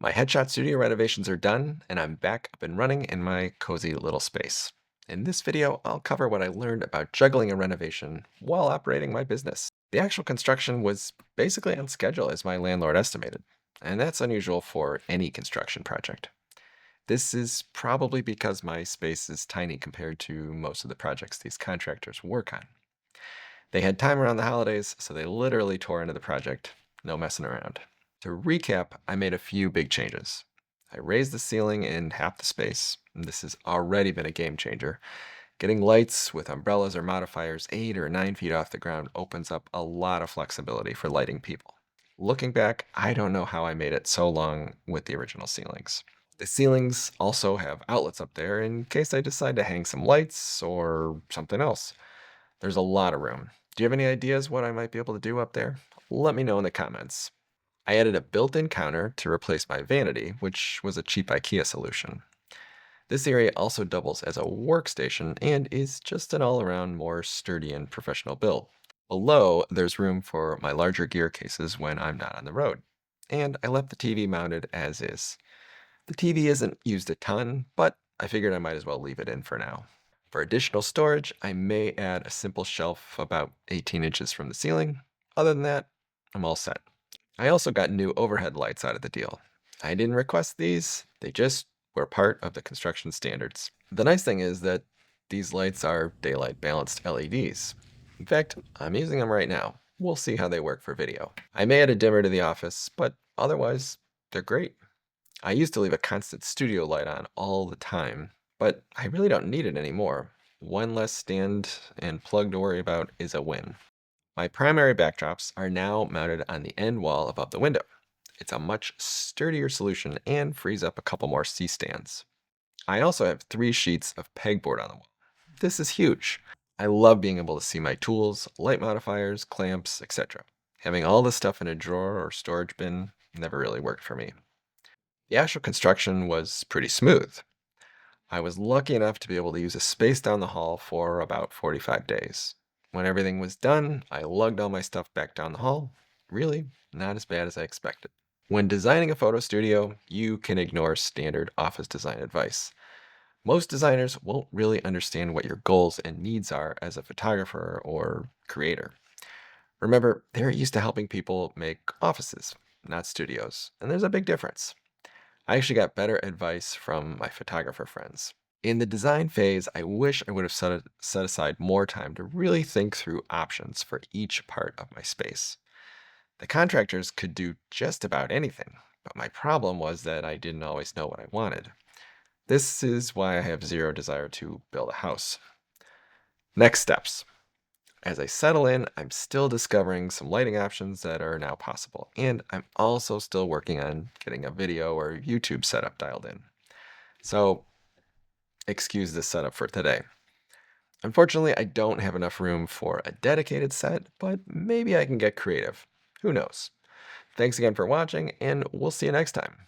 My headshot studio renovations are done, and I'm back up and running in my cozy little space. In this video, I'll cover what I learned about juggling a renovation while operating my business. The actual construction was basically on schedule as my landlord estimated, and that's unusual for any construction project. This is probably because my space is tiny compared to most of the projects these contractors work on. They had time around the holidays, so they literally tore into the project, no messing around. To recap, I made a few big changes. I raised the ceiling in half the space, and this has already been a game changer. Getting lights with umbrellas or modifiers 8 or 9 feet off the ground opens up a lot of flexibility for lighting people. Looking back, I don't know how I made it so long with the original ceilings. The ceilings also have outlets up there in case I decide to hang some lights or something else. There's a lot of room. Do you have any ideas what I might be able to do up there? Let me know in the comments. I added a built-in counter to replace my vanity, which was a cheap IKEA solution. This area also doubles as a workstation and is just an all-around more sturdy and professional build. Below, there's room for my larger gear cases when I'm not on the road. And I left the TV mounted as is. The TV isn't used a ton, but I figured I might as well leave it in for now. For additional storage, I may add a simple shelf about 18 inches from the ceiling. Other than that, I'm all set. I also got new overhead lights out of the deal. I didn't request these, they just were part of the construction standards. The nice thing is that these lights are daylight balanced LEDs. In fact, I'm using them right now. We'll see how they work for video. I may add a dimmer to the office, but otherwise, they're great. I used to leave a constant studio light on all the time, but I really don't need it anymore. One less stand and plug to worry about is a win. My primary backdrops are now mounted on the end wall above the window. It's a much sturdier solution and frees up a couple more C-stands. I also have 3 sheets of pegboard on the wall. This is huge. I love being able to see my tools, light modifiers, clamps, etc. Having all this stuff in a drawer or storage bin never really worked for me. The actual construction was pretty smooth. I was lucky enough to be able to use a space down the hall for about 45 days. When everything was done, I lugged all my stuff back down the hall. Really, not as bad as I expected. When designing a photo studio, you can ignore standard office design advice. Most designers won't really understand what your goals and needs are as a photographer or creator. Remember, they're used to helping people make offices, not studios, and there's a big difference. I actually got better advice from my photographer friends. In the design phase, I wish I would have set aside more time to really think through options for each part of my space. The contractors could do just about anything, but my problem was that I didn't always know what I wanted. This is why I have zero desire to build a house. Next steps. As I settle in, I'm still discovering some lighting options that are now possible, and I'm also still working on getting a video or YouTube setup dialed in. So, excuse this setup for today. Unfortunately, I don't have enough room for a dedicated set, but maybe I can get creative. Who knows? Thanks again for watching, and we'll see you next time.